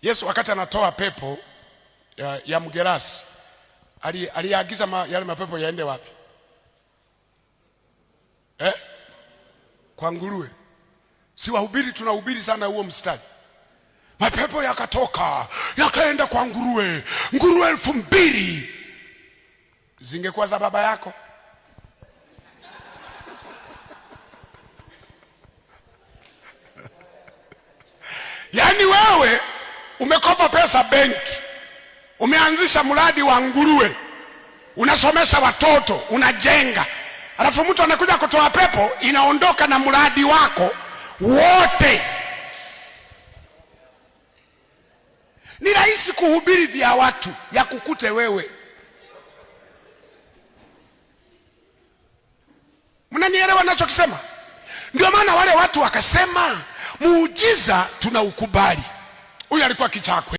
Yesu wakati anatoa pepo ya mgerasi aliagiza yale mapepo yaende wapi? Kwa nguruwe. Si wahubiri tunahubiri sana huo mstari. Mapepo yakatoka yakaenda kwa nguruwe. Nguruwe 2000 zingekuwa za baba yako. Yaani wewe umekopa pesa benki, umeanzisha mradi wa nguruwe, unasomesha watoto, unajenga, alafu mtu anakuja kutoa pepo, inaondoka na mradi wako wote. Ni rahisi kuhubiri vya watu ya kukute wewe. Mnanielewa ninachokisema? Ndio maana wale watu wakasema muujiza tunaukubali. Huyu alikuwa kichakwe.